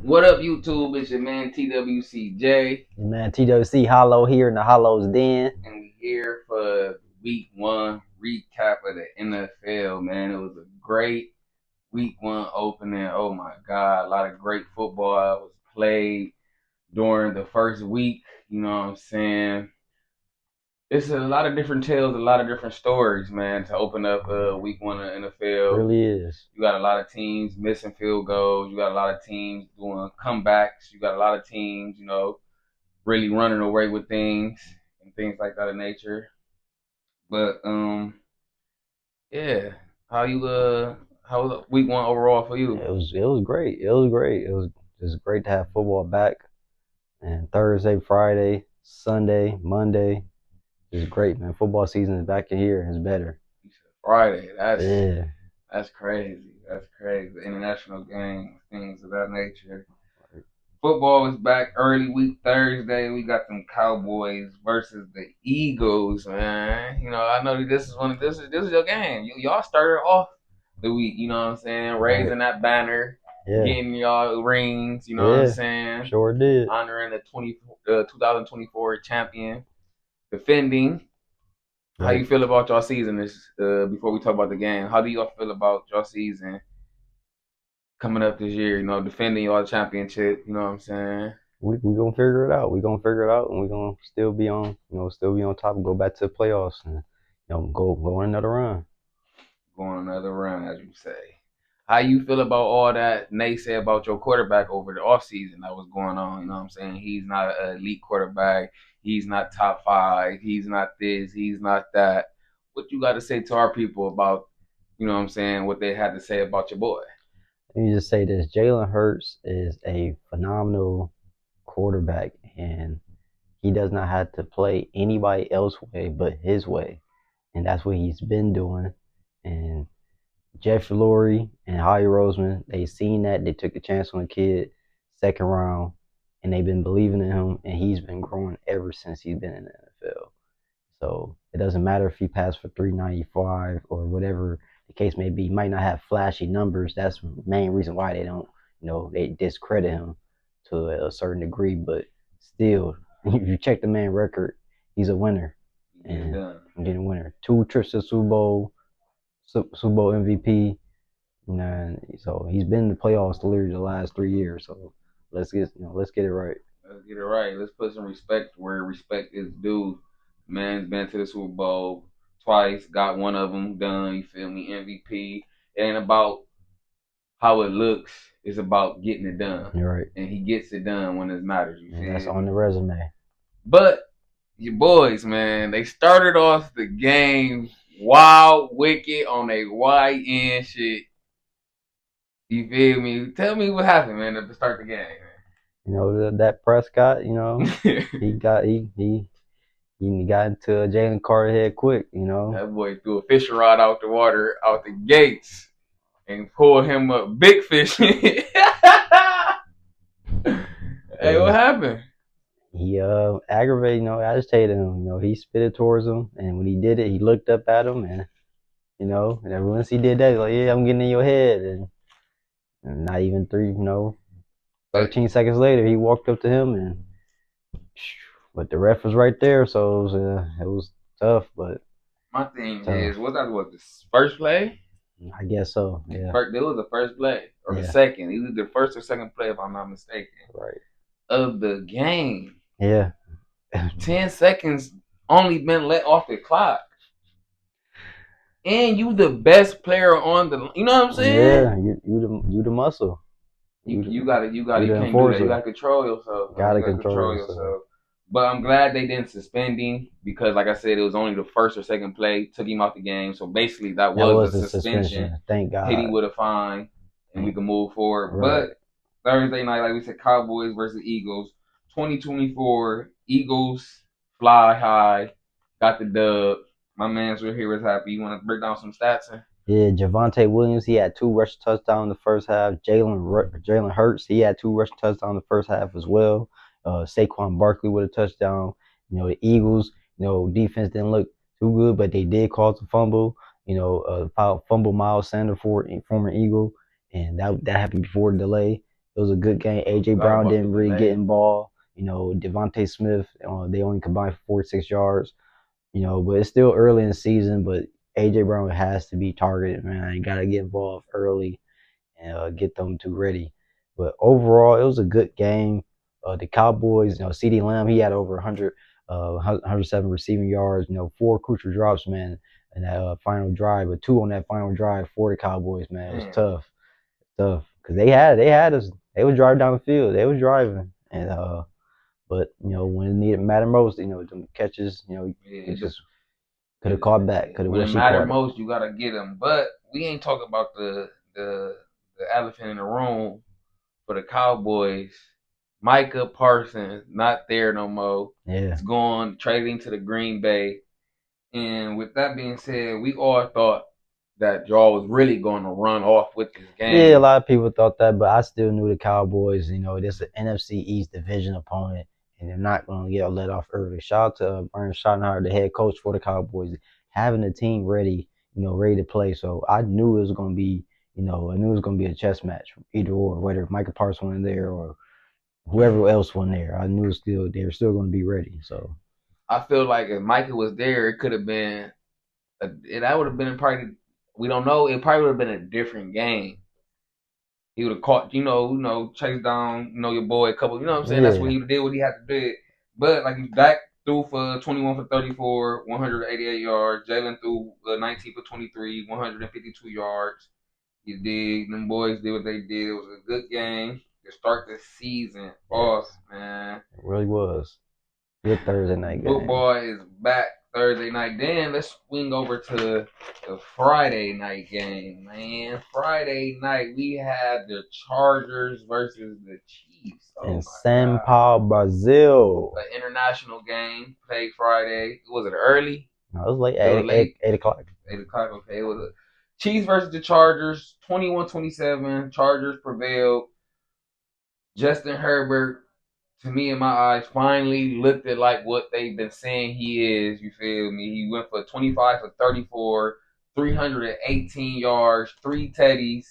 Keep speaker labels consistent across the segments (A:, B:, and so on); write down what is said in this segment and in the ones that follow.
A: What up, YouTube? It's your man TWCJ,
B: Man, TWC Hollow here in the Hollow's Den.
A: and we here for week one recap of the NFL. Man, it was a great week one opening. Oh my God, a lot of great football was played during the first week. You know what I'm saying? It's a lot of different tales, a lot of different stories, man, to open up week one of the NFL.
B: Really is.
A: You got a lot of teams missing field goals. You got a lot of teams doing comebacks. You got a lot of teams, really running away with things and things like that of nature. But yeah, how was week one overall for you?
B: It was great. It was great. It was just great to have football back. And Thursday, Friday, Sunday, Monday. It's great, man. Football season is back in here. It's better.
A: Friday. That's
B: Yeah.
A: that's crazy. That's crazy. The international games, things of that nature. Football is back early week Thursday. We got them Cowboys versus the Eagles, man. I know that this is your game. Y'all started off the week, you know what I'm saying? Raising that banner,
B: Yeah.
A: getting y'all rings, you know what I'm saying?
B: Sure did.
A: Honoring the 2024 champion, defending. How you feel about y'all season this before we talk about the game? How do y'all feel about y'all season coming up this year, defending y'all championship, you know what I'm saying?
B: We gonna figure it out. We gonna figure it out, and we gonna still be on top and go back to the playoffs, and go on another run.
A: Going another run, as you say. How you feel about all that naysay about your quarterback over the offseason that was going on? You know what I'm saying? He's not an elite quarterback. He's not top five. He's not this. He's not that. What you got to say to our people about, you know what I'm saying, what they had to say about your boy?
B: Let me just say this: Jalen Hurts is a phenomenal quarterback, and he does not have to play anybody else's way but his way, and that's what he's been doing. And Jeff Lurie and Howie Roseman, they seen that, they took a chance on the kid, second round, and they've been believing in him, and he's been growing ever since he's been in the NFL. So it doesn't matter if he passed for 395 or whatever the case may be. He might not have flashy numbers. That's the main reason why they don't, they discredit him to a certain degree. But still, if you check the man record, he's a winner. And getting a winner. 2 trips to Super Bowl, Super Bowl MVP. So he's been in the playoffs literally the last 3 years. So let's get it right.
A: Let's get it right. Let's put some respect where respect is due. Man's been to the Super Bowl twice, got one of them done. You feel me? MVP. It ain't about how it looks. It's about getting it done.
B: You're right.
A: And he gets it done when it matters. You feel
B: that's on the resume.
A: But your boys, man, they started off the game wild, wicked on a wide end shit. You feel me? Tell me what happened, man, to start the game.
B: That Prescott, he got into Jalen Carter head quick,
A: That boy threw a fishing rod out the water, out the gates, and pulled him up big fish. Hey, what happened?
B: He aggravated, agitated him. He spit it towards him, and when he did it, he looked up at him, and and once he did that, he's like, "Yeah, I'm getting in your head," and not even 13 seconds later, he walked up to him, but the ref was right there, so it was tough. But
A: my thing is, what the first play?
B: I guess so. Yeah.
A: It was the first play or the second. Either the first or second play, if I'm not mistaken.
B: Right.
A: Of the game.
B: Yeah.
A: 10 seconds only been let off the clock. And you the best player on the, you know what I'm saying?
B: Yeah, you the muscle.
A: You gotta you can't do that. You gotta control yourself.
B: Gotta control yourself.
A: But I'm glad they didn't suspend him because, like I said, it was only the first or second play, took him out the game. So basically, that was a suspension.
B: Thank God.
A: Hit him with a fine, and we can move forward. Right. But Thursday night, like we said, Cowboys versus Eagles, 2024. Eagles fly high, got the dub. My man's right here is happy. You want to break down some stats?
B: Yeah, Javonte Williams, he had 2 rushing touchdowns in the first half. Jalen Hurts, he had 2 rushing touchdowns in the first half as well. Saquon Barkley with a touchdown. The Eagles, defense didn't look too good, but they did cause a fumble. Fumble Miles Sanders, former Eagle, and that happened before the delay. It was a good game. AJ
A: Forgot
B: Brown
A: about the
B: didn't really get
A: delay.
B: involved. Devontae Smith, they only combined for 46 yards. But it's still early in the season. But AJ Brown has to be targeted, man. You gotta get involved early and get them two ready. But overall, it was a good game. The Cowboys, CeeDee Lamb, he had over 107 receiving yards. 4 crucial drops, man, in that final drive, but 2 on that final drive for the Cowboys, man. It was
A: Man,
B: tough, because they had us. They was driving down the field. They was driving, and but when it needed matter most, the catches,
A: yeah,
B: he just could have caught back. Could have
A: when it
B: wished he
A: mattered
B: caught it.
A: most, you gotta get them. But we ain't talking about the elephant in the room for the Cowboys. Micah Parsons not there no more.
B: Yeah.
A: He's gone trading to the Green Bay. And with that being said, we all thought that y'all was really going to run off with this
B: Yeah, a
A: game.
B: lot of people thought that, but I still knew the Cowboys. This is an NFC East division opponent, and they're not going to get let off early. Shout out to Brian Schottenheimer, the head coach for the Cowboys, having the team ready, ready to play. So I knew it was going to be, I knew it was going to be a chess match, either or, whether Micah Parsons went there or whoever else went there. I knew they were still going to be ready. So
A: I feel like if Micah was there, it could have been, that would have been probably, we don't know, it probably would have been a different game. He would have caught, chased down, your boy a couple, you know what I'm saying? That's what
B: yeah,
A: he did, what he had to do. But like Dak threw for 21 for 34, 188 yards. Jalen threw 19 for 23, 152 yards. You dig? Them boys did what they did. It was a good game to start the season off,
B: yes,
A: man.
B: it really was. Good Thursday night game.
A: Football is back Thursday night. Then let's swing over to the Friday night game, man. Friday night we had the Chargers versus the Chiefs.
B: In
A: Oh my
B: São
A: god.
B: Paulo, Brazil.
A: An international game played Friday. Was it early?
B: No, it was late,
A: It was late.
B: 8 o'clock.
A: 8 o'clock. Okay. It was a Chiefs versus the Chargers. 21-27. Chargers prevailed. Justin Herbert, to me in my eyes, finally looked at like what they've been saying he is. You feel me? He went for 25 for 34, 318 yards, 3 teddies.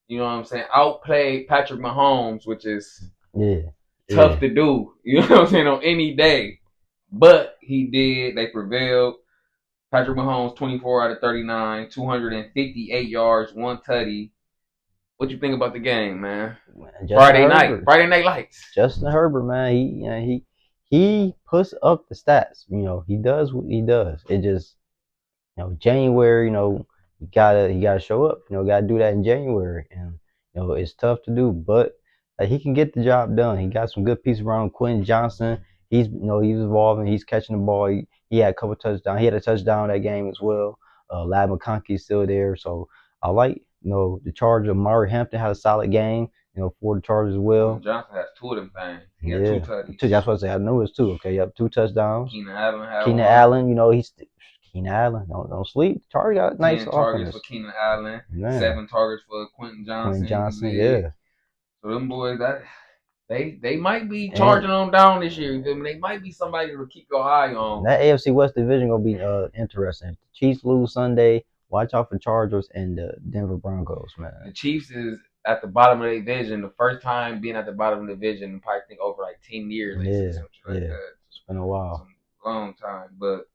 A: You know what I'm saying? Outplayed Patrick Mahomes, which is
B: Yeah,
A: tough
B: yeah.
A: to do. You know what I'm saying? On any day. But he did. They prevailed. Patrick Mahomes, 24 out of 39, 258 yards, 1 tutty. What you think about the game, man?
B: Man, Justin
A: Friday night.
B: Herbert.
A: Friday night lights.
B: Justin Herbert, man, he puts up the stats. He does what he does. It just January, you gotta show up. Gotta do that in January, and it's tough to do, but he can get the job done. He got some good pieces around Quentin Johnson. He's evolving. He's catching the ball. He had a couple touchdowns. He had a touchdown that game as well. Lad McConkey's still there, so I like the Chargers. Murray Hampton had a solid game. For the Chargers as
A: Quentin
B: well.
A: Johnson has 2 of them things. He had two
B: Yeah,
A: tutties.
B: that's what I say. I know it's two. Okay, yep, 2 touchdowns.
A: Keenan Allen had
B: Keenan
A: one.
B: Allen, Keenan Allen, don't sleep. Charlie got nice
A: 10 targets for
B: offense.
A: Keenan Allen.
B: Man,
A: 7 targets for Quentin
B: Quentin
A: Johnson.
B: Johnson, yeah.
A: So them boys, that they might be
B: And
A: charging them down this year. You feel me? They might be somebody to keep your eye on.
B: that AFC West division gonna be interesting. If the Chiefs lose Sunday, watch out for Chargers and the Denver Broncos, man.
A: The Chiefs is at the bottom of the division. The first time being at the bottom of the division, probably think over like 10 years. They
B: Yeah,
A: said something like
B: yeah.
A: that.
B: It's been a while.
A: Some long time. But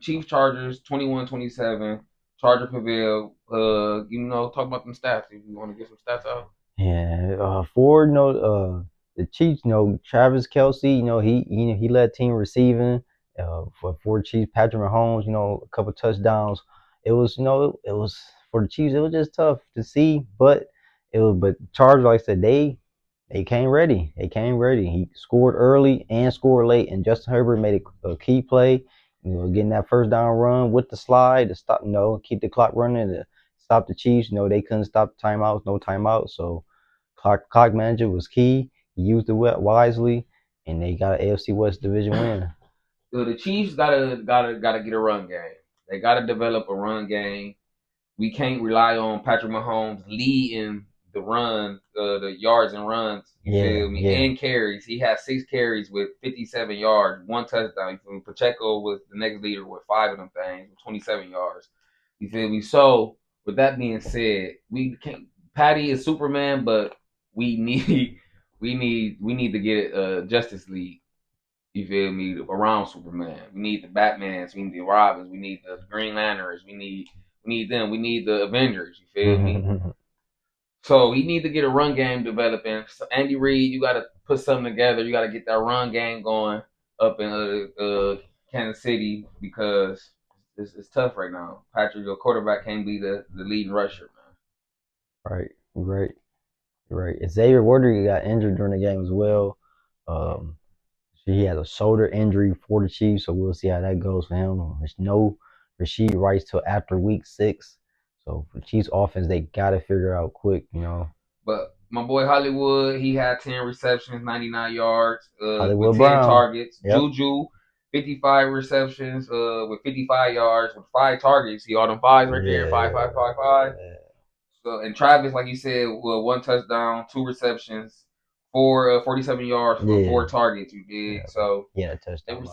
A: Chiefs Chargers 21-27. Charger prevailed. Talk about them stats if you want to get some stats out.
B: Yeah, for the Chiefs, Travis Kelce, he led team receiving. For Chiefs, Patrick Mahomes, a couple touchdowns. It was for the Chiefs. It was just tough to see, but Chargers, like I said, they came ready. They came ready. He scored early and scored late, and Justin Herbert made a key play. Getting that first down run with the slide to stop, keep the clock running to stop the Chiefs. They couldn't stop the timeouts, no timeouts. So clock manager was key. He used it wisely, and they got an AFC West division win.
A: So the Chiefs gotta get a run game. They gotta develop a run game. We can't rely on Patrick Mahomes leading the run, the yards and runs. You
B: Yeah,
A: feel me?
B: yeah.
A: And carries. He had 6 carries with 57 yards, 1 touchdown. Pacheco was the next leader with 5 of them things, 27 yards. You feel me? So with that being said, we can't. Patty is Superman, but we need we need to get a Justice League. You feel me? Around Superman, we need the Batmans, we need the Robins, we need the Green Lanterns, we need them, we need the Avengers. You feel me? So we need to get a run game developing. So Andy Reid, you got to put something together. You got to get that run game going up in Kansas City because it's tough right now. Patrick, your quarterback, can't be the leading rusher,
B: Right, right, right. Xavier Worthy got injured during the game as well. Um, he had a shoulder injury for the Chiefs, so we'll see how that goes for him. There's no Rashid Rice till after week 6. So for the Chiefs offense, they got to figure out quick,
A: But my boy Hollywood, he had 10 receptions, 99 yards, with
B: Hollywood
A: 10
B: Brown.
A: targets.
B: Yep.
A: Juju, 55 receptions, with 55 yards, with 5 targets. See all them fives right there, 5. So and Travis, like you said, with 1 touchdown, 2 receptions, 47 yards for 4 targets. You did so.
B: Yeah, touchdown.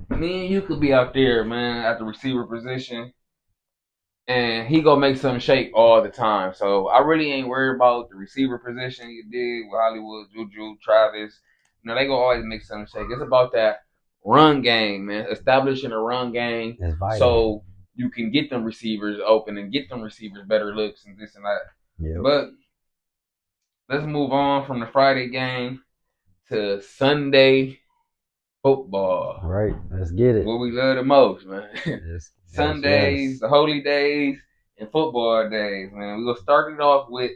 A: Me and you could be out there, man, at the receiver position, and he gonna make some shake all the time. So I really ain't worried about the receiver position you did with Hollywood, Juju, Travis. You know, they gonna always make some shake. It's about that run game, man. Establishing a run game so you can get them receivers open and get them receivers better looks and this and that.
B: Yep.
A: But let's move on from the Friday game to Sunday football.
B: Right, let's get it.
A: What we love the most, man. Sundays, the holy days, and football days, man. We gonna start it off with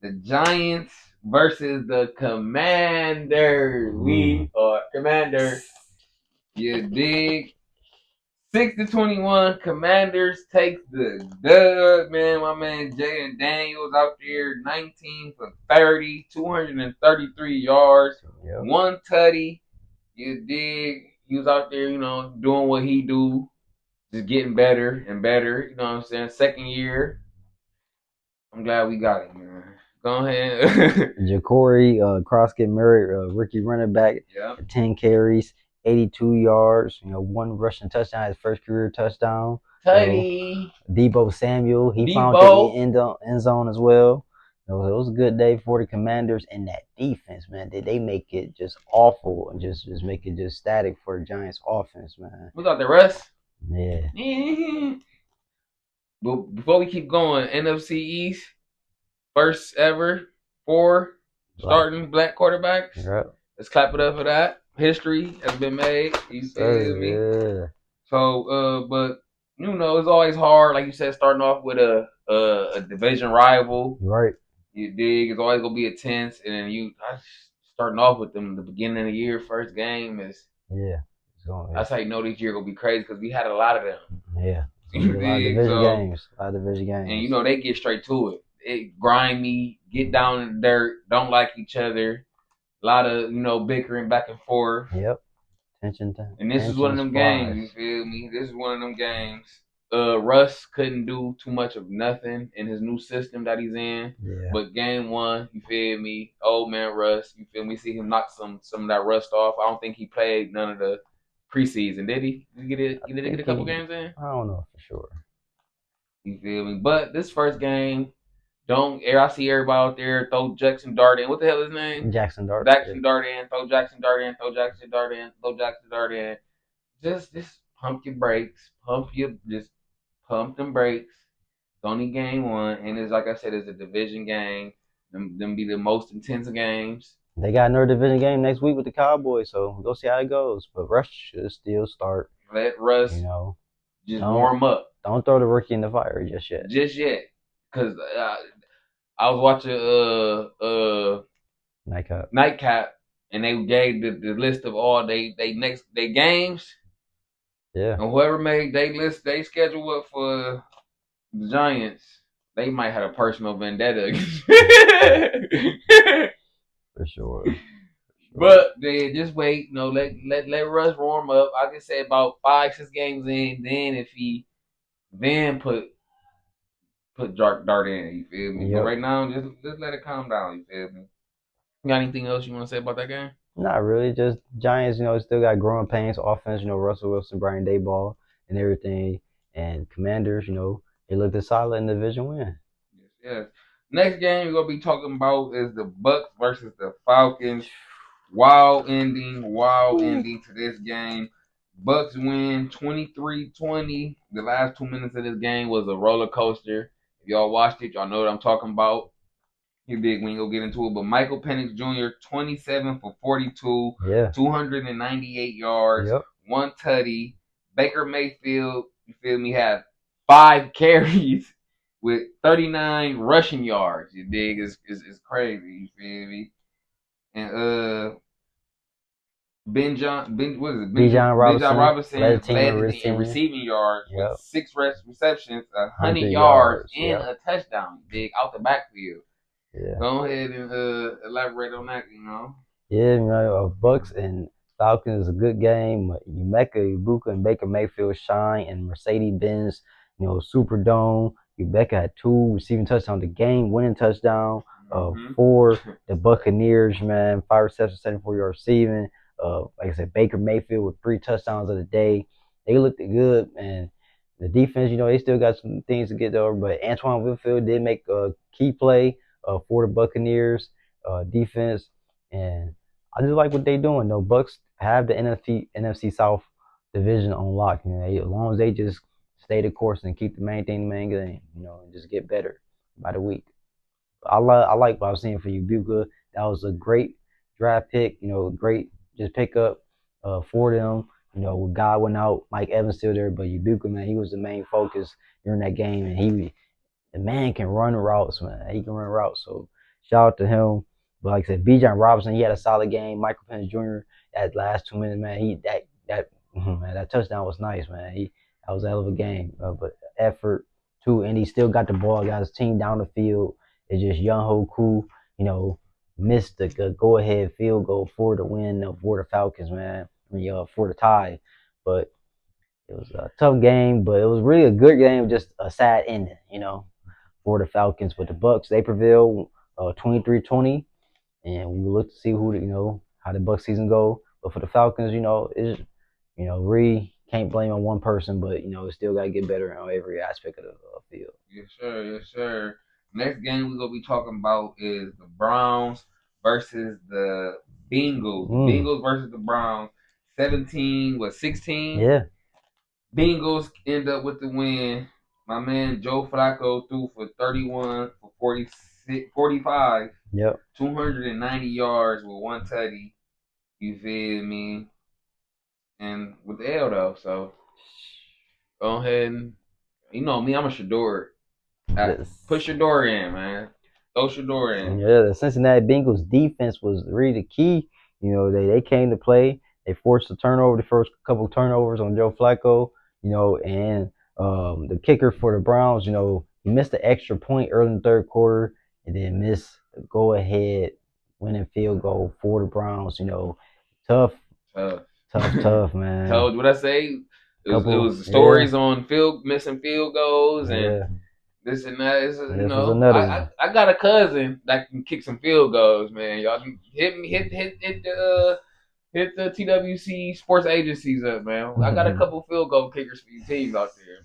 A: the Giants versus the Commanders. We are Commanders. You dig? 6-21. Commanders takes the dub, man. My man Jaden Daniels out there, 19 for 30, 233 yards, 1 tutty. You dig? He was out there, doing what he do, just getting better and better. You know what I'm saying? Second year. I'm glad we got it, man. Go ahead.
B: Ja'Cory Croskett Murray, rookie running back, 10 carries, 82 yards, 1 rushing touchdown, his first career touchdown. Deebo Samuel, he found the end zone as well. It was a good day for the Commanders, and that defense, man. They make it just awful and just make it just static for the Giants offense, man.
A: We got the rest.
B: Yeah.
A: But before we keep going, NFC East, first ever 4 starting black quarterbacks.
B: Yep.
A: Let's clap it up for that. History has been made. You feel me?
B: Yeah.
A: So, but it's always hard, like you said, starting off with a division rival.
B: Right.
A: You dig? It's always gonna be a tense, and then starting off with them the beginning of the year, first game is that's how you know this year gonna be crazy because we had a lot of them.
B: Yeah. A lot of division games.
A: And they get straight to it. It grimy, get down in the dirt, don't like each other. A lot of bickering back and forth.
B: Yep. Tension time.
A: And this is one of them games. You feel me? This is one of them games. Russ couldn't do too much of nothing in his new system that he's in.
B: Yeah.
A: But game 1, you feel me? Old man Russ, you feel me? See him knock some of that rust off. I don't think he played none of the preseason, did he? Did he get a couple games in?
B: I don't know for sure.
A: You feel me? But this first game, I see everybody out there throw Jackson Dart in. What the hell is his name?
B: Jackson Dart.
A: Dart in. Throw Jackson Dart in. Throw Jackson Dart in. Throw Jackson Dart in. Just pump your brakes. Pump them brakes. It's only game 1, and it's like I said, it's a division game. Them be the most intense games.
B: They got another division game next week with the Cowboys, so we'll see how it goes. But Russ should still start.
A: Let Russ, just warm up.
B: Don't throw the rookie in the fire just yet.
A: Because I was watching Nightcap, and they gave the list of all they games.
B: Yeah.
A: And whoever made they schedule up for the Giants, they might have a personal vendetta.
B: For sure.
A: But they just wait, let Russ warm up. I can say about 5-6 games in, then if he put Dart in, you feel me? But right now, just let it calm down, you feel me? You got anything else you want to say about that game?
B: Not really. Just Giants, still got growing pains. Offense, Russell Wilson, Brian Daboll, and everything. And Commanders, they looked solid in the division win.
A: Yes. Next game we're gonna be talking about is the Bucks versus the Falcons. Wild ending to this game. Bucks win 23-20. The last 2 minutes of this game was a roller coaster. If y'all watched it, y'all know what I'm talking about. You big, we ain't gonna get into it. But Michael Penix Jr., 27 for 42,
B: Yeah.
A: 298 yards,
B: Yep.
A: one tutty. Baker Mayfield, you feel me, had 5 carries with 39 rushing yards. You dig? It's crazy. You feel me? And what is it?
B: Bijan
A: Robinson
B: led the team
A: led
B: in
A: the team in receiving yards with
B: Yep.
A: 6 receptions, 100
B: 100
A: yards, and
B: Yep.
A: a touchdown. Dig out the backfield.
B: Yeah.
A: Go ahead and elaborate on that.
B: Yeah, you know, Bucks and Falcons is a good game. Emeka Ibuka and Baker Mayfield shine, and Mercedes-Benz, you know, Superdome. Emeka had 2 receiving touchdowns, the game-winning touchdown. For the Buccaneers, man, 5 receptions, 74 yards receiving. Like I said, Baker Mayfield with 3 touchdowns of the day. They looked good, and the defense, you know, they still got some things to get over. But Antoine Winfield did make a key play for the Buccaneers defense, and I just like what they doing though. Bucks have the NFC South division on lock. You know, as long as they just stay the course and keep the main thing the main game, you know, and just get better by the week. I like what I was seeing for Ibuka. That was a great draft pick. You know, great just pick up for them. You know, with Godwin out, Mike Evans still there, but Ibuka, man, he was the main focus during that game, and the man can run routes, man. He can run routes. So shout out to him. But like I said, Bijan Robinson, he had a solid game. Michael Penix Jr. That last 2 minutes, man, man, that touchdown was nice, man. That was a hell of a game. But effort too, and he still got the ball, got his team down the field. It's just Young Ho Koo, you know, missed the go ahead field goal for the win for the Falcons, man. For the tie. But it was a tough game, but it was really a good game, just a sad ending, you know, for the Falcons. But the Bucks, they prevailed 23-20, and we look to see how the Bucks season go. But for the Falcons, really can't blame on one person, but it still got to get better on every aspect of the field.
A: Yes, sir. Yes, sir. Next game we're gonna be talking about is the Browns versus the Bengals. Bengals versus the Browns. 16.
B: Yeah.
A: Bengals end up with the win. My man Joe Flacco threw for 31 for 45.
B: Yep.
A: 290 yards with one tutty. You feel me? And with the L though, so go ahead and you know me, I'm a Shador. Put Shador in, man. Throw Shador in.
B: Yeah, the Cincinnati Bengals defense was really the key. You know, they came to play. They forced the turnover, the first couple turnovers on Joe Flacco. And the kicker for the Browns, he missed the extra point early in the third quarter, and then missed the go-ahead winning field goal for the Browns. Tough, man.
A: Told what I say. It was stories on missing field goals and this and that. I got a cousin that can kick some field goals, man. Y'all can hit the TWC sports agencies up, man. I got a couple field goal kickers for you teams out there,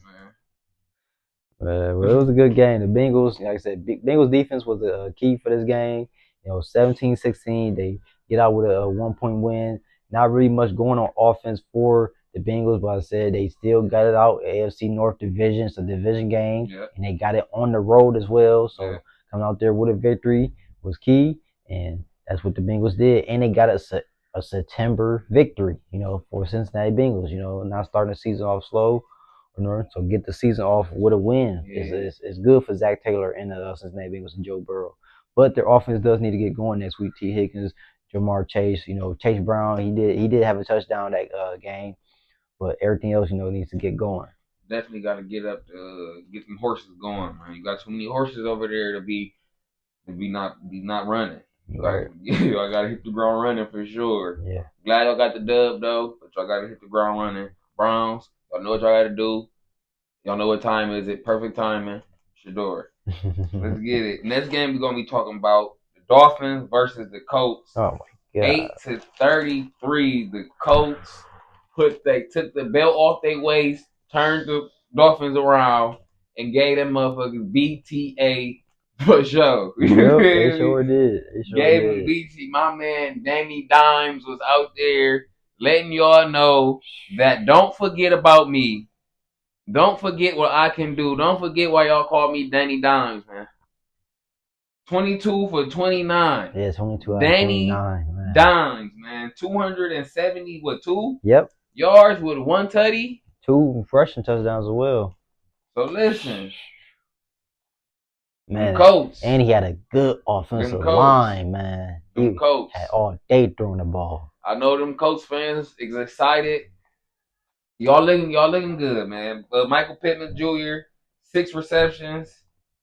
A: man.
B: Well, it was a good game. The Bengals, like I said, Bengals defense was a key for this game. 17-16, they get out with a 1-point win. Not really much going on offense for the Bengals, but I said they still got it out. AFC North Division, it's a division game, and they got it on the road as well. So coming out there with a victory was key, and that's what the Bengals did. And they got a September victory, for Cincinnati Bengals. Not starting the season off slow. So get the season off with a win. It's good for Zach Taylor and the Cincinnati Bengals and Joe Burrow. But their offense does need to get going next week. T. Higgins, Jamar Chase, Chase Brown, he did have a touchdown that game, but everything else, needs to get going.
A: Definitely got to get up to get some horses going, man. You got too many horses over there to be not running.
B: Right.
A: I got to hit the ground running for sure.
B: Yeah.
A: Glad I got the dub though, but y'all got to hit the ground running. Browns, y'all know what y'all got to do. Y'all know what time is it? Perfect timing. Shador. Let's get it. Next game we're gonna be talking about the Dolphins versus the Colts.
B: Oh my God.
A: 8-33. The Colts they took the belt off their waist, turned the Dolphins around, and gave them motherfuckers BTA For sure. You
B: Yep, they
A: feel me?
B: sure did. They sure
A: Gave him
B: did.
A: BT. My man Danny Dimes was out there letting y'all know that don't forget about me. Don't forget what I can do. Don't forget why y'all call me Danny Dimes, man. 22 for 29.
B: Yeah, 22 out of
A: Danny
B: 29, man.
A: Dimes, man. 270 with two
B: Yep,
A: yards with one tutty.
B: 2 rushing touchdowns as well.
A: So listen, them
B: Man,
A: Colts,
B: and he had a good
A: them
B: offensive
A: Colts,
B: line, man.
A: them
B: He had
A: Colts.
B: all day throwing the ball.
A: I know them Colts fans is excited. Y'all looking good, man. Michael Pittman Jr., 6 receptions,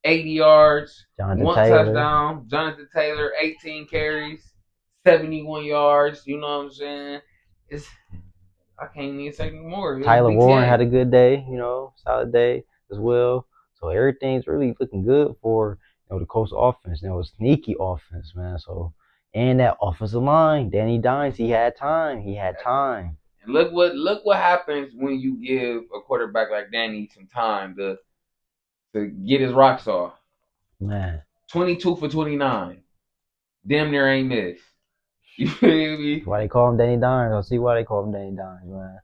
A: 80 yards,
B: Jonathan
A: one
B: Taylor,
A: touchdown. Jonathan Taylor, 18 carries, 71 yards. You know what I'm saying? It's I can't even say more. It was
B: Tyler Warren had
A: BTA.
B: a good day, solid day as well. So everything's really looking good for the Colts offense. A sneaky offense, man. So and that offensive line, Danny Dimes, he had time. He had time.
A: And look what happens when you give a quarterback like Danny some time to get his rocks off.
B: Man.
A: 22 for 29. Damn near ain't missed. You feel me?
B: Why they call him Danny Dimes? I'll see why they call him Danny Dimes, man.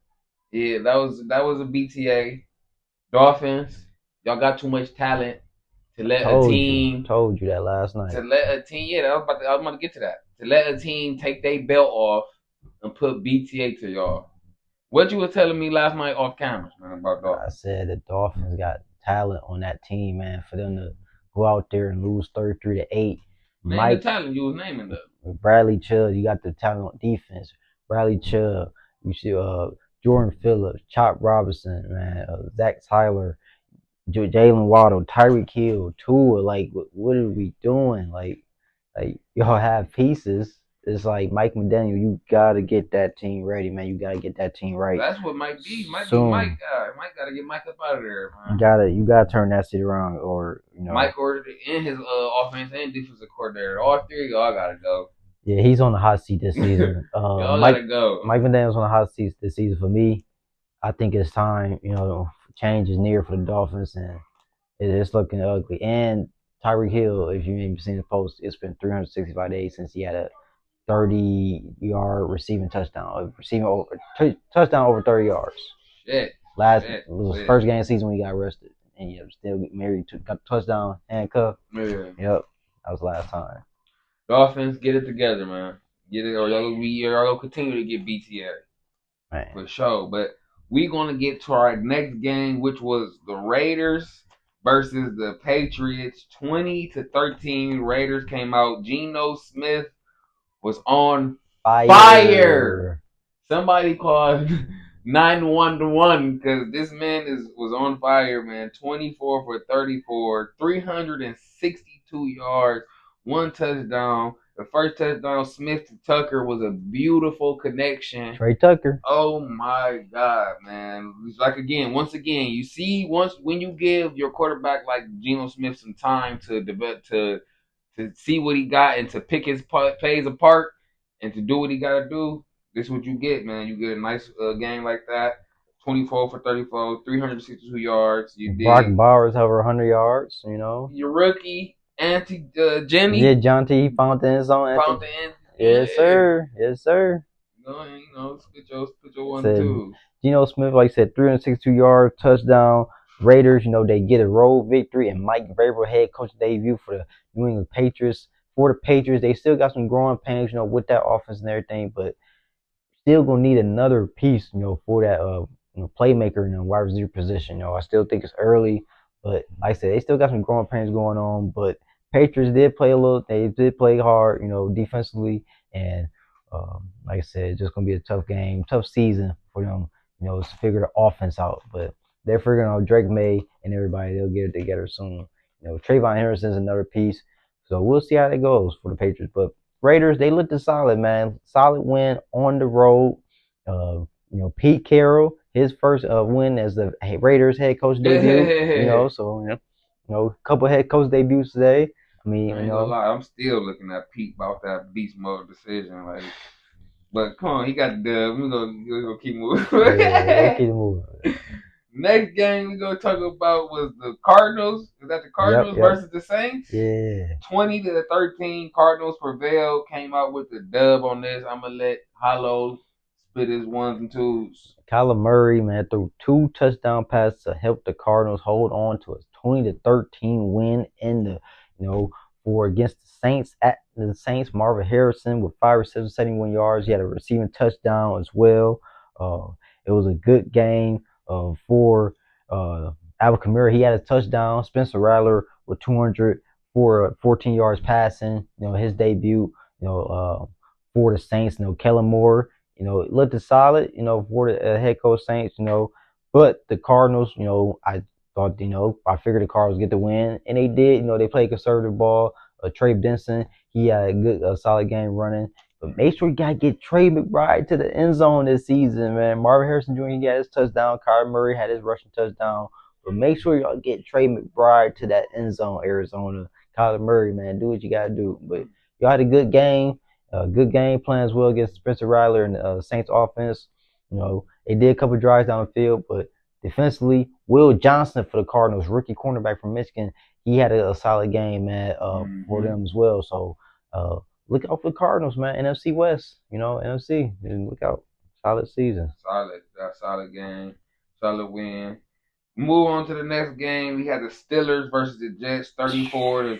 A: Yeah, that was a BTA. Dolphins, y'all got too much talent to let a team
B: Told you that last night.
A: yeah, I was about to get to that. To let a team take their belt off and put BTA to y'all. What you were telling me last night off cameras, man, about
B: I
A: Dolphins.
B: said the Dolphins got talent on that team, man. For them to go out there and lose 33-8.
A: Name the
B: Mike
A: talent you was naming though.
B: Bradley Chubb, you got the talent on defense. Bradley Chubb, you see Jordan Phillips, Chop Robinson, man, Zach Tyler, Jalen Waddle, Tyreek Hill, Tua. Like, what are we doing? Like y'all have pieces. It's like Mike McDaniel. You gotta get that team ready, man. You gotta get that team right
A: That's what Mike be. Mike be Mike
B: soon.
A: guy. Mike gotta get Mike up out of there,
B: You
A: man.
B: gotta turn that shit around, or
A: Mike ordered it in his offense and defensive coordinator. All three of y'all gotta go.
B: yeah, he's on the hot seat this season.
A: Y'all gotta go.
B: Mike McDaniel's on the hot seat this season for me. I think it's time. Change is near for the Dolphins, and it's looking ugly. And Tyreek Hill, if you ain't seen the post, it's been 365 days since he had a 30-yard receiving touchdown, touchdown over 30 yards.
A: Shit.
B: Last
A: Shit.
B: it was
A: Shit.
B: first game of the season when he got arrested, and still married to got the touchdown handcuff.
A: Yeah.
B: Yep, that was last time.
A: Dolphins, get it together, man. Get it, or y'all gonna continue to get BTA
B: Man,
A: for sure. But we gonna get to our next game, which was the Raiders versus the Patriots. 20-13. Raiders came out. Geno Smith was on fire. Somebody called 911 because this man was on fire, man. 24 for 34, 362 yards, one touchdown. The first touchdown, Smith to Tucker, was a beautiful connection.
B: Trey Tucker.
A: Oh my God, man! It's like once again, you see, when you give your quarterback like Geno Smith some time to develop, to see what he got and to pick his plays apart and to do what he got to do, this is what you get, man. You get a nice game like that. 24 for 34, 362 yards. You
B: Brock
A: did.
B: Bowers over 100 yards.
A: Your rookie, Auntie Jenny.
B: Yeah, John T. found the end zone.
A: Found the end.
B: Yes, sir. Yes, sir.
A: Put your one
B: Said
A: two.
B: Geno Smith, like I said, 362 yards, touchdown. Raiders, they get a road victory, and Mike Vrabel head coach debut for the New England Patriots. For the Patriots, they still got some growing pains, with that offense and everything, but still gonna need another piece, for that playmaker in the wide receiver position. I still think it's early, but like I said, they still got some growing pains going on. But Patriots did play they did play hard, defensively, and like I said, it's just gonna be a tough game, tough season for them, to figure the offense out. But they're figuring out Drake May and everybody. They'll get it together soon. Trayvon Henderson's another piece, so we'll see how that goes for the Patriots. But Raiders, they looked solid, man. Solid win on the road. Pete Carroll, his first win as the Raiders head coach debut. So a couple head coach debuts today. I mean,
A: I ain't gonna lie, I'm still looking at Pete about that beast mode decision. Like, but come on, he got the dub. We're gonna keep moving.
B: Yeah, keep moving.
A: Next game we gonna talk about was the Cardinals. Is that the Cardinals
B: Yep.
A: versus the Saints?
B: Yeah.
A: 20-13, Cardinals prevailed. Came out with the dub on this. I'm gonna let Hollow spit his ones and twos.
B: Kyler Murray, man, threw 2 touchdown passes to help the Cardinals hold on to a 20-13 win in the, you know, for against the Saints at the Saints. Marvin Harrison with 5 receptions, 71 yards. He had a receiving touchdown as well. Uh, it was a good game for Alvin Kamara. He had a touchdown. Spencer Rattler with 200 for 14 yards passing. His debut. For the Saints. Kellen Moore. It looked solid, for the head coach Saints, but the Cardinals, I thought, I figured the Cardinals get the win, and they did. They played conservative ball. Trey Benson, he had a solid game running. But make sure you gotta get Trey McBride to the end zone this season, man. Marvin Harrison Jr. he got his touchdown. Kyler Murray had his rushing touchdown. But make sure y'all get Trey McBride to that end zone, Arizona. Kyler Murray, man, do what you gotta do. But y'all had a good game. Good game plan as well against Spencer Rattler and Saints offense. They did a couple drives down the field, but defensively, Will Johnson for the Cardinals, rookie cornerback from Michigan, he had a solid game, man, for them as well. So look out for the Cardinals, man. NFC West, NFC, and look out. Solid season.
A: Solid game, solid win. Move on to the next game. We had the Steelers versus the Jets, 34-32.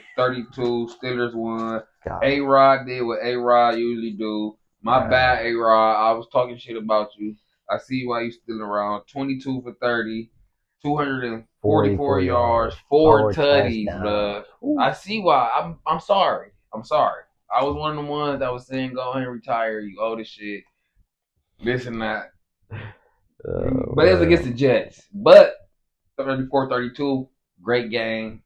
A: Steelers won. A-Rod did what A-Rod usually do. My bad, A-Rod. I was talking shit about you. I see why you still around. 22 for 30, 244 yards, 4 tutties, bro. I see why. I'm sorry. I was one of the ones that was saying, go ahead and retire. You owe the shit. This and that. But it was against the Jets. But 34-32, great game.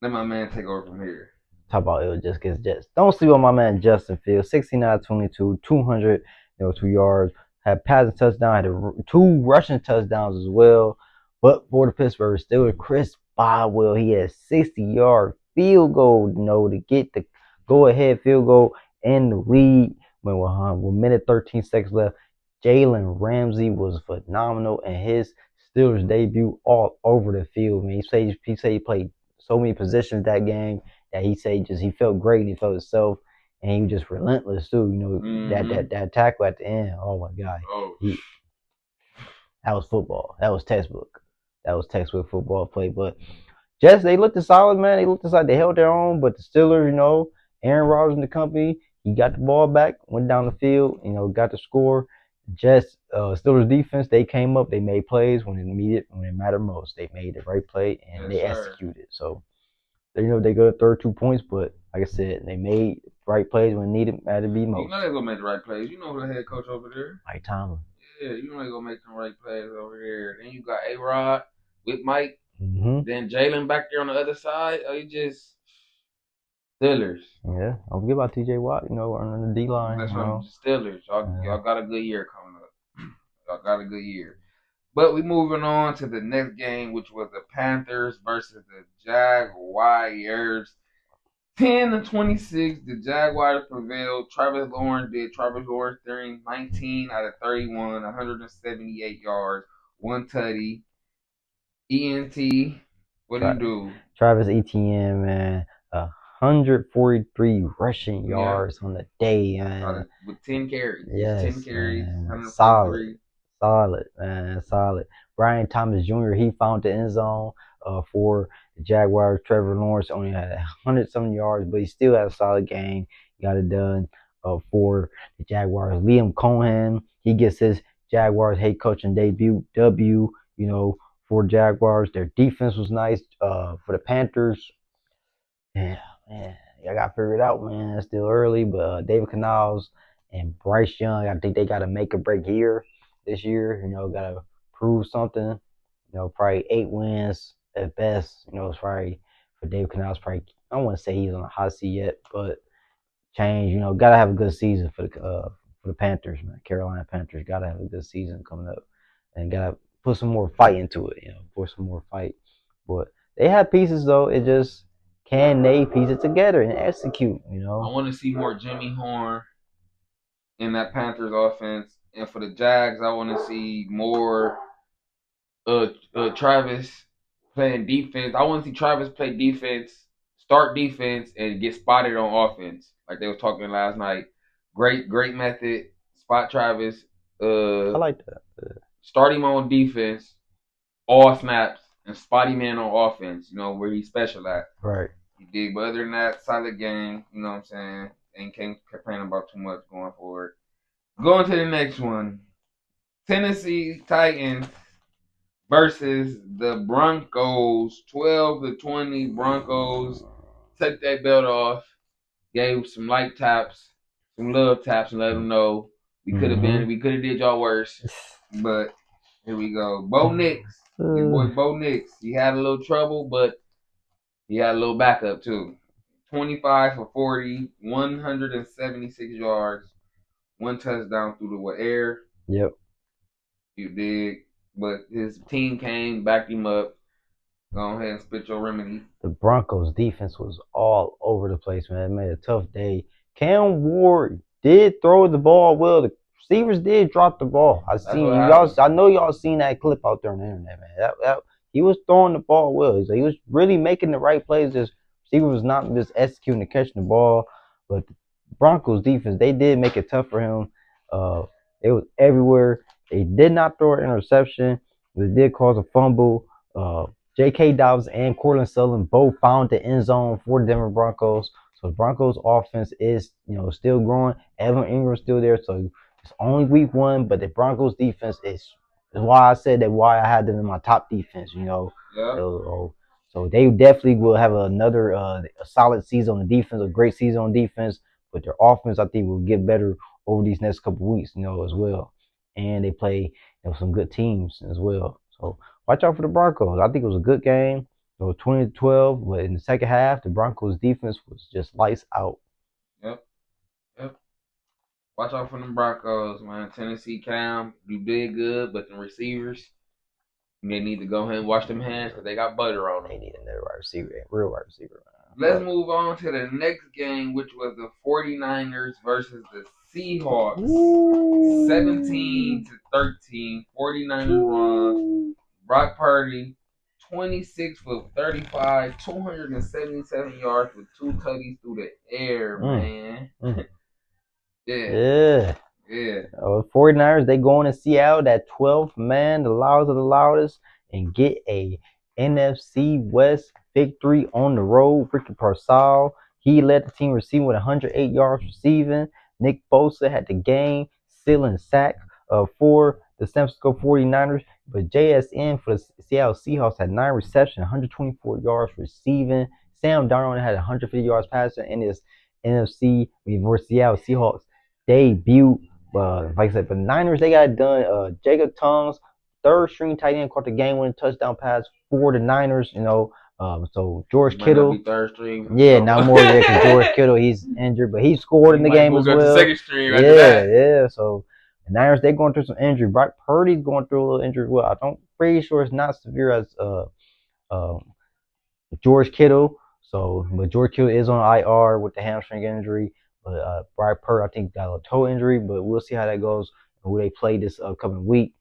A: Let my man take over from here.
B: Talk about it was just against Jets. Don't sleep on my man Justin Fields. 69-22, 202 yards. Had passing touchdown. Had 2 rushing touchdowns as well. But for the Pittsburgh Steelers, Chris Boswell, he had 60-yard field goal, to get the go-ahead field goal in the lead with minute 13 seconds left. Jalen Ramsey was phenomenal in his Steelers debut all over the field, man. He said he played so many positions that game that he said he felt great and he felt himself, and he was just relentless too. That tackle at the end. Oh my God, that was football. That was textbook. That was textbook football play. But Jets, they looked solid, man. They looked like they held their own. But the Steelers, Aaron Rodgers and the company, he got the ball back, went down the field, got the score. Jets, Steelers defense, they came up, they made plays when it mattered most. They made the right play and they executed. So, they got 32 points, but like I said, they made right plays when needed, mattered to be most.
A: They're gonna make the right plays. You know who the head coach over there?
B: Mike Tomlin.
A: Yeah, you know they're gonna make the right plays over there. Then you got A-Rod with Mike. Then Jalen back there on the other side. You just Steelers.
B: Yeah, don't forget about TJ Watt, on the D line.
A: That's right, Steelers. Y'all got a good year coming up. Y'all got a good year. But we moving on to the next game, which was the Panthers versus the Jaguars. 10-26, the Jaguars prevailed. Travis Lawrence during 19 out of 31, 178 yards, 1 tutty. ENT, what do you do?
B: Travis Etienne, man, 143 rushing yards on the day, man.
A: With 10 carries.
B: Yes,
A: 10 carries,
B: 143. Solid, man, solid. Brian Thomas Jr., he found the end zone for the Jaguars. Trevor Lawrence only had 100-something yards, but he still had a solid game. He got it done for the Jaguars. Liam Cohen, he gets his Jaguars head coaching debut for Jaguars. Their defense was nice. For the Panthers, yeah, man, I got to figure it out, man. It's still early, but David Canals and Bryce Young, I think they got to make a break here this year. Got to prove something. Probably 8 wins at best. It's probably for David Canals. Probably I don't want to say he's on a hot seat yet, but change. Got to have a good season for the Panthers, man. Carolina Panthers got to have a good season coming up, and got to put some more fight into it. Put some more fight. But they have pieces though. It just can they piece it together and execute?
A: I want to see more Jimmy Horn in that Panthers offense, and for the Jags, I want to see more Travis playing defense. I want to see Travis play defense, start defense, and get spotted on offense, like they were talking last night. Great method. Spot Travis.
B: I like that.
A: Start him on defense, all snaps, and spot him in on offense. You know where he's special at.
B: Right.
A: He did, but other than that, solid game. You know what I'm saying? And can't complain about too much going forward. Going to the next one. Tennessee Titans versus the Broncos. 12-20 Broncos took that belt off, gave some light taps, some love taps, and let them know we could have did y'all worse. But here we go. Bo Nix, your boy Bo Nix. He had a little trouble, but he had a little backup too. 25 for 40, 176 yards, one touchdown through the air.
B: Yep.
A: You did. But his team came, backed him up. Go ahead and spit your remedy.
B: The Broncos defense was all over the place, man. It made a tough day. Cam Ward did throw the ball well. The receivers did drop the ball. I know y'all seen that clip out there on the internet, man. He was throwing the ball well. He was really making the right plays. Just receiver was not just executing and catching the ball. But the Broncos defense, they did make it tough for him. It was everywhere. They did not throw an interception. They did cause a fumble. J.K. Dobbins and Cortland Sutton both found the end zone for the Denver Broncos. So the Broncos offense is, still growing. Evan Ingram's still there. So it's only week 1, but the Broncos defense is why I said why I had them in my top defense,
A: Yeah.
B: So they definitely will have another a solid season on the defense, a great season on defense. But their offense, I think, will get better over these next couple of weeks, as well. And they play some good teams as well. So watch out for the Broncos. I think it was a good game. It was 20-12, but in the second half, the Broncos defense was just lights out.
A: Yep. Watch out for them Broncos, man. Tennessee Cam, you did good, but the receivers, they need to go ahead and wash them hands because they got butter on them.
B: They need another real wide receiver.
A: Let's move on to the next game, which was the 49ers versus the Seahawks. 17-13, 49ers won. Brock Purdy, 26 for 35, 277 yards with 2 tutties through the air, man. Yeah.
B: 49ers, they going to Seattle, that 12th man, the loudest of the loudest, and get a NFC West victory on the road. Ricky Parcell, he led the team receiving with 108 yards receiving. Nick Bosa had the game stealing sack for the San Francisco 49ers. But JSN for the Seattle Seahawks had 9 receptions, 124 yards receiving. Sam Darnold had 150 yards passing in his NFC versus Seattle Seahawks debut. Like I said, but the Niners, they got it done. Jacob Tongues, third string tight end, caught the game-winning touchdown pass for the Niners. So George Kittle, not more there because George Kittle, he's injured, but he scored in the game as well.
A: Second string after that.
B: So the Niners, they're going through some injury. Brock Purdy's going through a little injury as well. I'm pretty sure it's not severe as George Kittle. But George Kittle is on IR with the hamstring injury. But Brock Purdy, I think, got a toe injury, but we'll see how that goes and who they play this upcoming week.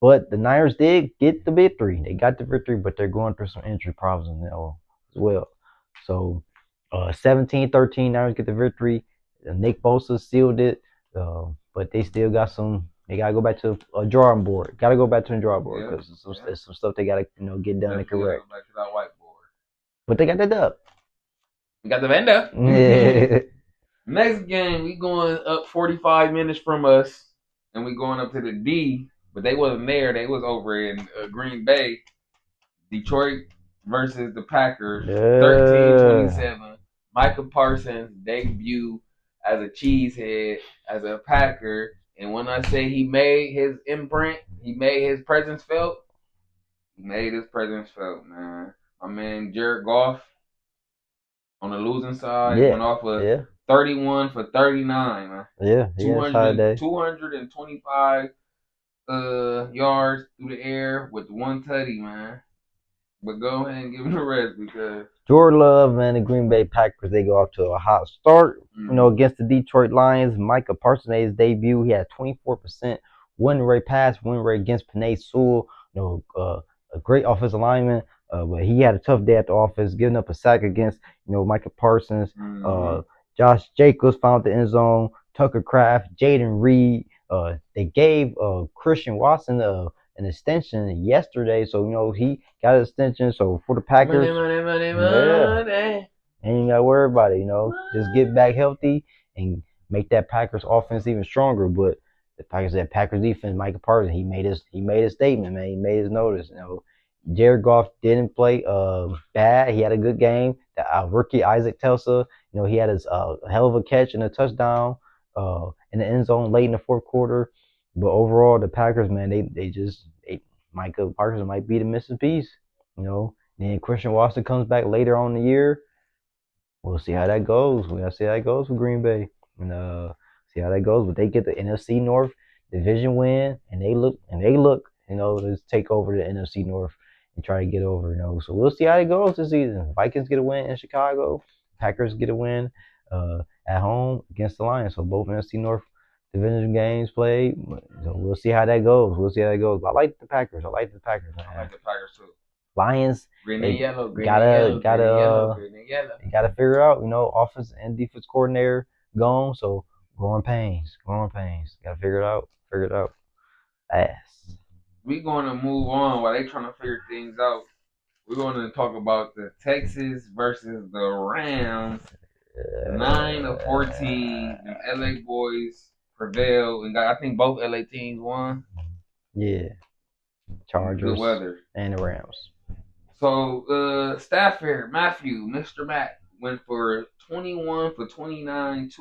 B: But the Niners did get the victory. They got the victory, but they're going through some injury problems as well. So 17-13, Niners get the victory. Nick Bosa sealed it, but they still got some. They gotta go back to a drawing board. Gotta go back to the drawing board because there's some stuff they gotta get done and correct.
A: Back to that whiteboard.
B: But they got the dub.
A: We got the vendor.
B: Yeah.
A: Next game, we going up 45 minutes from us, and we going up to the D. But they wasn't there. They was over in Green Bay. Detroit versus the Packers. 13-27. Micah Parsons debut as a cheesehead, as a Packer. And when I say he made his imprint, he made his presence felt, man. My man Jared Goff on the losing side went off of 31 for 39, man.
B: Yeah,
A: 225 yards through the air with 1 tutty, man. But go ahead and give him the rest because
B: Jordan Love, man, the Green Bay Packers, they go off to a hot start, against the Detroit Lions. Micah Parsons' debut, he had 24% win rate against Penei Sewell. a great offensive lineman. But he had a tough day at the office, giving up a sack against Micah Parsons. Josh Jacobs found the end zone. Tucker Kraft, Jaden Reed. They gave Christian Watson an extension yesterday, so he got an extension. So for the Packers, yeah, ain't you gotta worry about it. Just get back healthy and make that Packers offense even stronger. But that Packers defense, Micah Parsons, he made his statement, man. He made his notice. Jared Goff didn't play bad. He had a good game. The rookie Isaac Telsa, he had his hell of a catch and a touchdown in the end zone late in the fourth quarter. But overall, the Packers, man, Micah Parsons might be the missing piece. Then Christian Watson comes back later on in the year. We'll see how that goes. We gotta see how that goes for Green Bay, and see how that goes. But they get the NFC North division win, and they look, to take over the NFC North and try to get over. So we'll see how it goes this season. Vikings get a win in Chicago. Packers get a win at home against the Lions. So both NFC North division games played. So we'll see how that goes. But I like the Packers. Man.
A: I like the Packers too.
B: Lions.
A: Green and yellow.
B: Gotta figure out, offense and defense coordinator gone, so growing pains. Gotta figure it out. Ass.
A: We're gonna move on while they trying to figure things out. We're gonna talk about the Texas versus the Rams. 9-14. The LA boys prevailed, and I think both LA teams won.
B: Yeah. Chargers.
A: Good weather.
B: And the Rams.
A: So Stafford, Mr. Mac, went for 21 for 29,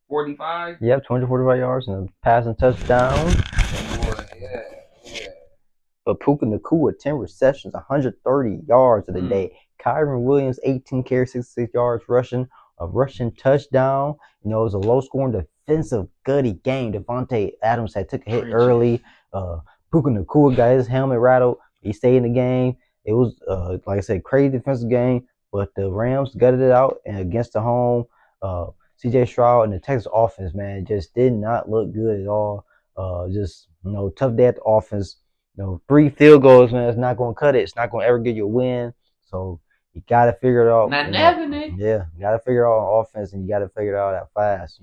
A: 45?
B: Yep, 45 yards and a passing touchdown.
A: Yeah.
B: But Puka Nacua, 10 receptions, 130 yards of the day. Kyron Williams, 18 carries, 66 yards rushing, a rushing touchdown. It was a low-scoring defensive gutty game. Devontae Adams had took a hit early. Puka Nacua got his helmet rattled. He stayed in the game. It was, like I said, crazy defensive game, but the Rams gutted it out and against the home. C.J. Stroud and the Texas offense, man, just did not look good at all. Tough day at the offense. 3 field goals, man, it's not going to cut it. It's not going to ever get you a win. So you got to figure it out. Yeah, you got to figure it out on offense, and you got to figure it out that fast,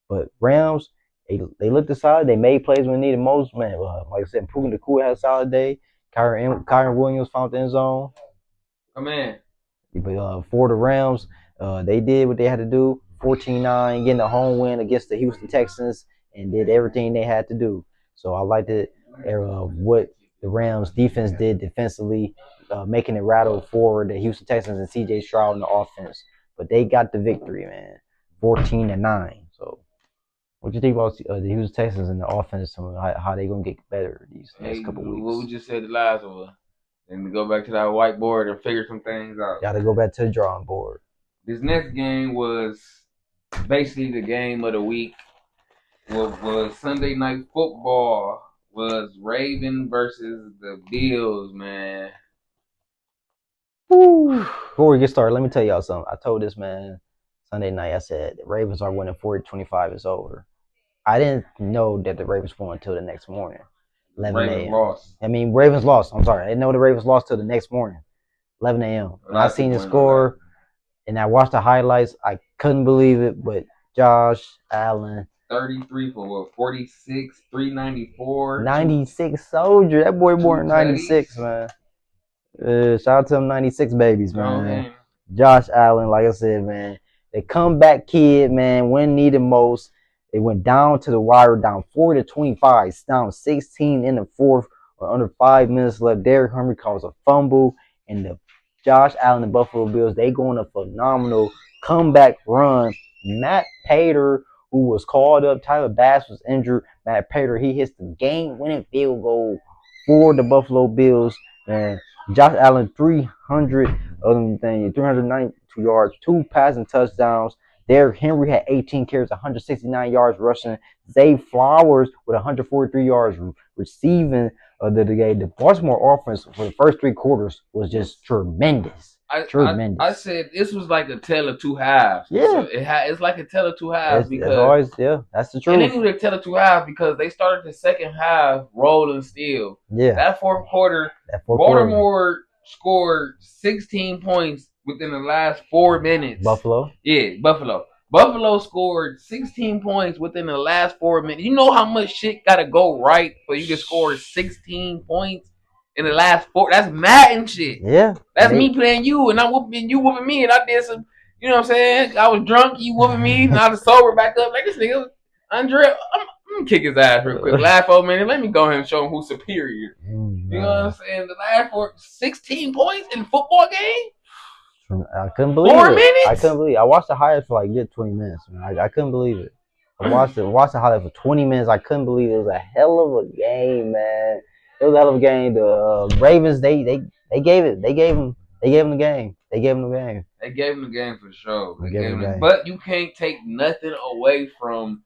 B: But Rams, they looked solid. They made plays when needed most, man. Like I said, Puka Nacua had a solid day. Kyron Williams found the end zone.
A: Come in.
B: But for the Rams, they did what they had to do. 14-9, getting a home win against the Houston Texans, and did everything they had to do. So I liked it. What the Rams defense did defensively, making it rattle forward the Houston Texans and C.J. Stroud in the offense. But they got the victory, man. 14-9. So what do you think about the Houston Texans and the offense? How they gonna get better these next couple weeks?
A: What we just said the last one, and go back to that whiteboard and figure some things out.
B: Got to go back to the drawing board.
A: This next game was basically the game of the week. What was Sunday Night Football? Was Ravens versus the Bills, man.
B: Woo. Before we get started, let me tell y'all something. I told this man Sunday night. I said the Ravens are winning 40-25. It's over. I didn't know that the Ravens won until the next morning. 11 a.m. Ravens lost. I'm sorry. I didn't know the Ravens lost till the next morning. 11 a.m. When I seen the score and I watched the highlights, I couldn't believe it. But Josh Allen.
A: 33 for 46, 394.
B: 96 soldier. That boy born in 96, man. Shout out to them 96 babies, man. Josh Allen, like I said, man. The comeback kid, man, when needed most. They went down to the wire, down 40-25, down 16 in the fourth, or under 5 minutes left. Derrick Henry caused a fumble, and the Josh Allen and Buffalo Bills, they go on a phenomenal comeback run. Matt Pater, who was called up, Tyler Bass was injured. Matt Pater, he hits the game-winning field goal for the Buffalo Bills. And Josh Allen, 392 yards, 2 passing touchdowns. Derrick Henry had 18 carries, 169 yards rushing. Zay Flowers with 143 yards receiving the game. The Baltimore offense for the first 3 quarters was just tremendous. Tremendous.
A: said this was like a tale of two halves.
B: Yeah.
A: So it's like a tale of two halves
B: It's always, that's the truth.
A: And they knew they tell it two halves because they started the second half rolling still.
B: Yeah.
A: That fourth quarter, Baltimore scored 16 points within the last 4 minutes.
B: Buffalo?
A: Yeah, Buffalo. Buffalo scored 16 points within the last 4 minutes. You know how much shit got to go right for you to score 16 points in the last 4? That's Madden shit.
B: Yeah.
A: That's me playing you, and I'm whooping you, whooping me, and I did some. You know what I'm saying? I was drunk, you whooping me, and I was sober back up. Like this nigga, Andre, I'm gonna kick his ass real quick. Last 4 minutes, let me go ahead and show him who's superior. You know what I'm saying? The last 16 points in a football game?
B: I couldn't believe
A: 4
B: it.
A: minutes?
B: I couldn't believe it. I watched the highlights for like a good 20 minutes, man. I couldn't believe it. I watched the highlights for 20 minutes. I couldn't believe it. It was a hell of a game, man. It was a hell of a game. The Ravens, they gave it. They gave them the game. They gave them the game.
A: They gave them the game for sure.
B: They gave them the game.
A: But you can't take nothing away from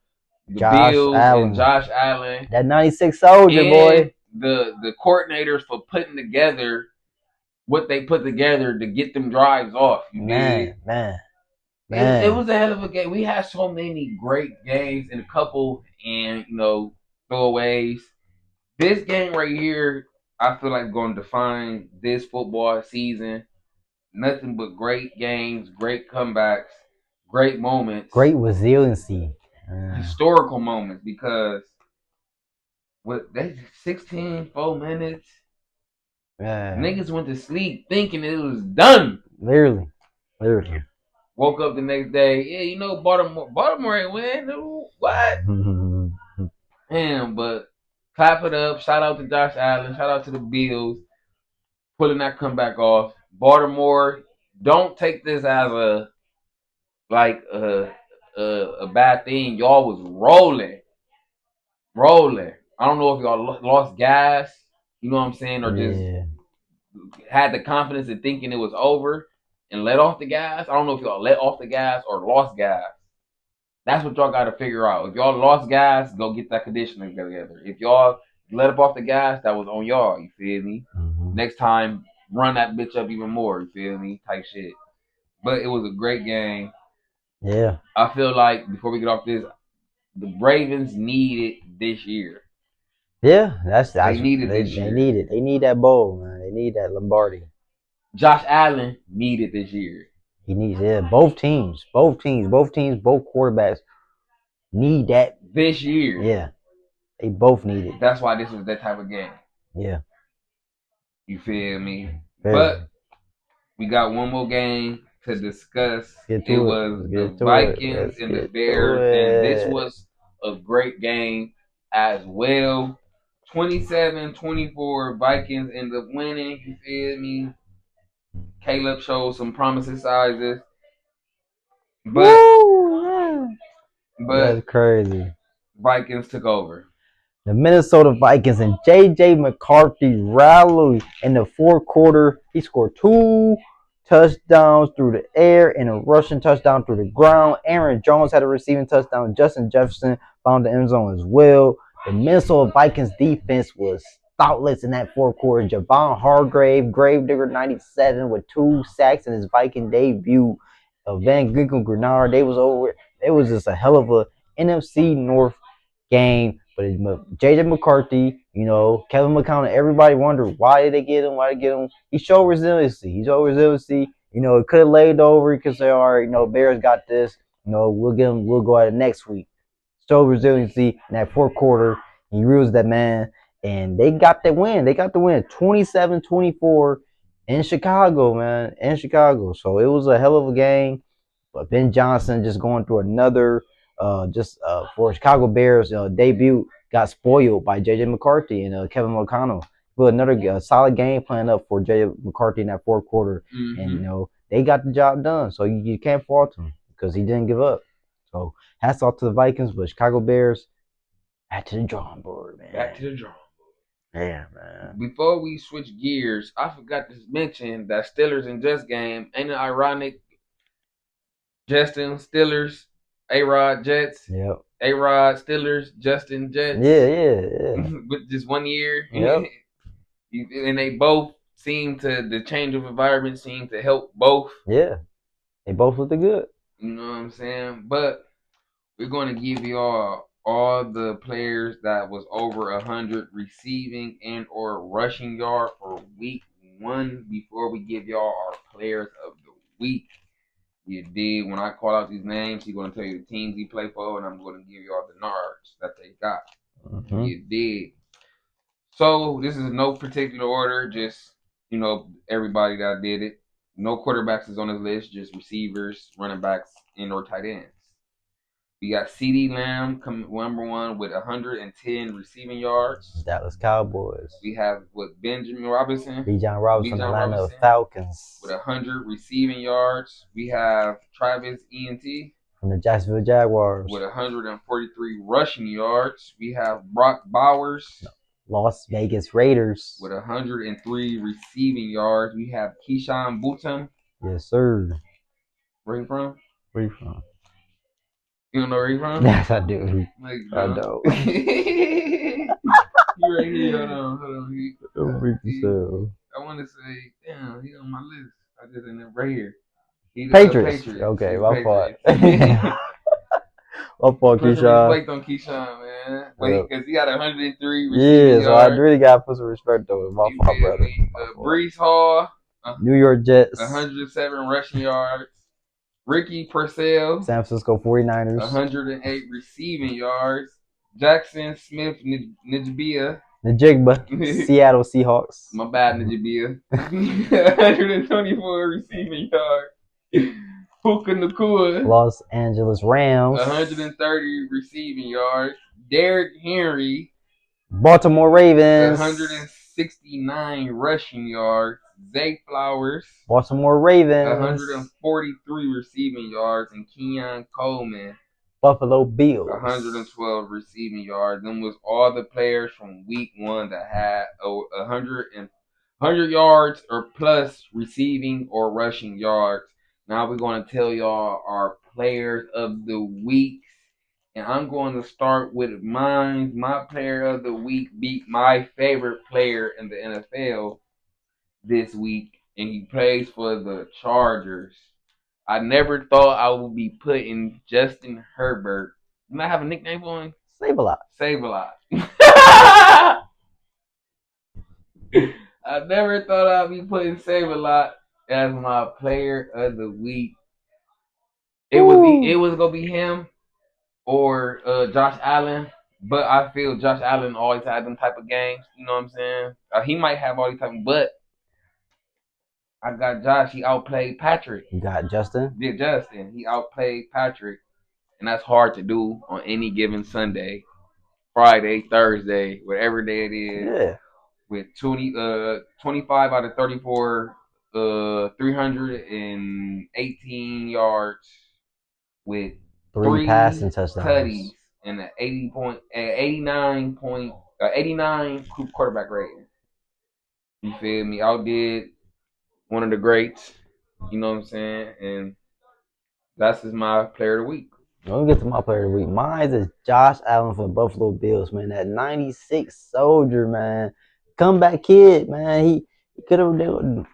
A: the Bills and Josh Allen.
B: That 96 soldier, boy.
A: The coordinators for putting together what they put together to get them drives off.
B: Man.
A: It was a hell of a game. We had so many great games and a couple and throwaways. This game right here, I feel like going to define this football season. Nothing but great games, great comebacks, great moments,
B: great resiliency,
A: historical moments. Because with they 16 4 minutes, niggas went to sleep thinking it was done.
B: Literally.
A: Woke up the next day. Yeah, Baltimore ain't win. What? Damn, but clap it up. Shout out to Josh Allen. Shout out to the Bills pulling that comeback off. Baltimore, don't take this as a bad thing. Y'all was rolling. I don't know if y'all lost gas. You know what I'm saying, or just had the confidence in thinking it was over and let off the gas. I don't know if y'all let off the gas or lost gas. That's what y'all got to figure out. If y'all lost gas, go get that conditioner together. If y'all let up off the gas, that was on y'all. You feel me?
B: Mm-hmm.
A: Next time, run that bitch up even more. You feel me? Type shit. But it was a great game.
B: Yeah.
A: I feel like, before we get off this, the Ravens need it this year.
B: Yeah,
A: they need it this year.
B: They need that bowl, man. They need that Lombardi.
A: Josh Allen needed this year.
B: He needs both teams, both quarterbacks need that
A: this year.
B: Yeah, they both need it.
A: That's why this was that type of game.
B: Yeah,
A: you feel me? But we got one more game to discuss. It was the Vikings and the Bears, and this was a great game as well. 27-24, Vikings end up winning. You feel me? Caleb showed some promising sizes. But
B: that's crazy.
A: Vikings took over.
B: The Minnesota Vikings and J.J. McCarthy rallied in the fourth quarter. He scored 2 touchdowns through the air and a rushing touchdown through the ground. Aaron Jones had a receiving touchdown. Justin Jefferson found the end zone as well. The Minnesota Vikings defense was thoughtless in that fourth quarter. Javon Hargrave, Gravedigger 97 with 2 sacks in his Viking debut. Van Ginkel Grenard, they was over. It was just a hell of a NFC North game. But J.J. McCarthy, Kevin McConnell, everybody wondered why did they get him? He showed resiliency. It could have laid over because they are, Bears got this. We'll go at it next week. Showed resiliency in that fourth quarter. He realized that, man. And they got the win. 27-24 in Chicago, man. So it was a hell of a game. But Ben Johnson just going through another for Chicago Bears debut got spoiled by J.J. McCarthy and Kevin McConnell. Put another solid game plan up for J.J. McCarthy in that fourth quarter. Mm-hmm. And, they got the job done. So you can't fault him because he didn't give up. So hats off to the Vikings, but Chicago Bears, back to the drawing board, man.
A: Back to the drawing board.
B: Yeah, man.
A: Before we switch gears, I forgot to mention that Steelers and Jets game. Ain't it ironic? Justin Steelers, A-Rod Jets.
B: Yep.
A: A-Rod Steelers, Justin Jets.
B: Yeah.
A: With just 1 year.
B: Yep.
A: And they both the change of environment seemed to help both.
B: Yeah, they both looked good.
A: You know what I'm saying? But we're going to give y'all all the players that was over 100 receiving and or rushing yard for week 1 before we give y'all our players of the week. You did. When I call out these names, he's going to tell you the teams he played for, and I'm going to give y'all the nards that they got.
B: Mm-hmm.
A: You did. So this is no particular order, just everybody that did it. No quarterbacks is on this list, just receivers, running backs, and or tight ends. We got CeeDee Lamb come number 1 with 110 receiving yards.
B: Dallas Cowboys.
A: We have with Benjamin Robinson,
B: Bijan Robinson, Atlanta Falcons
A: with 100 receiving yards. We have Travis Ent
B: from the Jacksonville Jaguars
A: with 143 rushing yards. We have Brock Bowers,
B: Las Vegas Raiders,
A: with 103 receiving yards. We have Keyshawn Boutte.
B: Yes, sir.
A: Where you from?
B: Where you from?
A: You don't know where you from?
B: Yes, I do.
A: Like,
B: I know.
A: You right here. Hold on. I want to say, damn, he on my list. I just ended right here.
B: Patriots. Okay, my fault. My fault, Keyshawn.
A: Respect on Keyshawn, man. Because he got 103 receiving
B: yards. So I really got to put some respect on him. My fault, brother.
A: Breece Hall,
B: New York Jets,
A: 107 rushing yards. Ricky Purcell,
B: San Francisco 49ers,
A: 108 receiving yards. Jackson Smith Njigba,
B: Seattle Seahawks.
A: My bad, Njigba. 124 receiving yards. Puka Nacua,
B: Los Angeles Rams,
A: 130 receiving yards. Derrick Henry,
B: Baltimore Ravens,
A: 169 rushing yards. Zay Flowers,
B: Baltimore Ravens,
A: 143 receiving yards. And Keon Coleman,
B: Buffalo Bills,
A: 112 receiving yards. Them was all the players from week 1 that had 100 yards or plus receiving or rushing yards. Now we're going to tell y'all our players of the week. And I'm going to start with mine. My player of the week beat my favorite player in the NFL this week, and he plays for the Chargers. I never thought I would be putting Justin Herbert. Didn't I have a nickname for him?
B: Save-A-Lot.
A: Save-A-Lot. I never thought I'd be putting Save-A-Lot as my player of the week. It was gonna be him or Josh Allen, but I feel Josh Allen always had them type of games. You know what I'm saying? He might have all these type, but I got Josh. He outplayed Patrick.
B: You got Justin?
A: Yeah, Justin. He outplayed Patrick, and that's hard to do on any given Sunday, Friday, Thursday, whatever day it is.
B: Yeah.
A: With 25 out of 34, 318 yards with
B: 3 passing touchdowns,
A: tutties, and an 89 quarterback rating. You feel me? Outdid one of the greats. You know what I'm saying? And that's just my player of the week.
B: Let me get to my player of the week. Mine is Josh Allen for the Buffalo Bills, man. That 96 soldier, man. Comeback kid, man. He could have done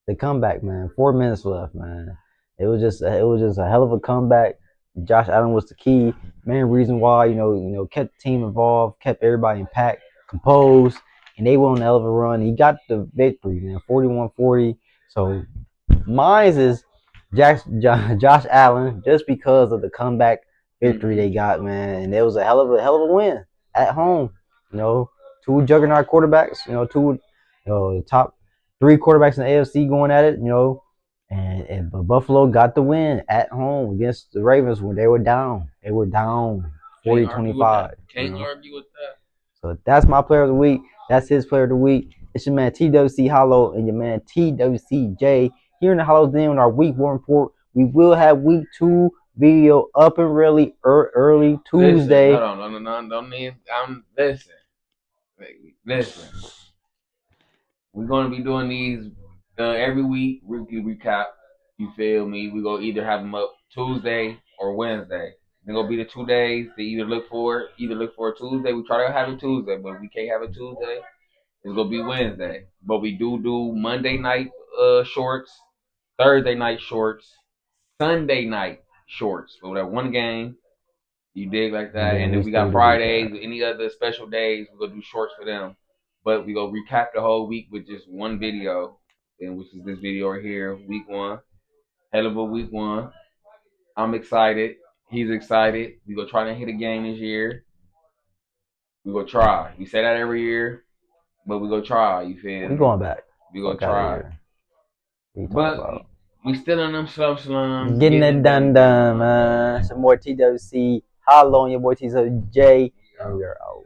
B: the comeback, man. 4 minutes left, man. It was just a hell of a comeback. Josh Allen was the key, main reason why, kept the team involved, kept everybody in pack, composed, and they went on a hell of a run. He got the victory, man, 41-40. So mine is Josh Allen, just because of the comeback victory they got, man. And it was a hell of a win at home. 2 juggernaut quarterbacks, two the top 3 quarterbacks in the AFC going at it, but Buffalo got the win at home against the Ravens when they were down. They were down 40-25.
A: Can't argue with that.
B: So that's my player of the week. That's his player of the week. It's your man TWC Hollow and your man TWCJ here in the Hollow Den with our week 1 report. We will have week 2 video up and really early Tuesday.
A: Hold on, listen. We're gonna be doing these every week. Weekly recap. You feel me? We gonna either have them up Tuesday or Wednesday. They're gonna be the 2 days. They either look for Tuesday. We try to have it Tuesday, but we can't have it Tuesday. It's gonna be Wednesday, but we do Monday night shorts, Thursday night shorts, Sunday night shorts for that one game. You dig like
B: And
A: that,
B: then
A: and
B: we
A: then we
B: still
A: got
B: do recap.
A: Fridays, any other special days, we gonna do shorts for them. But we gonna recap the whole week with just one video, and which is this video right here, week one. Hell of a week one. I'm excited. He's excited. We gonna try to hit a game this year. We gonna try. We say that every year, but we gonna try. You feel
B: We
A: me?
B: going back.
A: We gonna
B: Fuck out of
A: try.
B: here. What you talking
A: But
B: about?
A: we still in them slums,
B: Getting it done, man. Some more TWC. Holla on your boy TWJ. And we are out.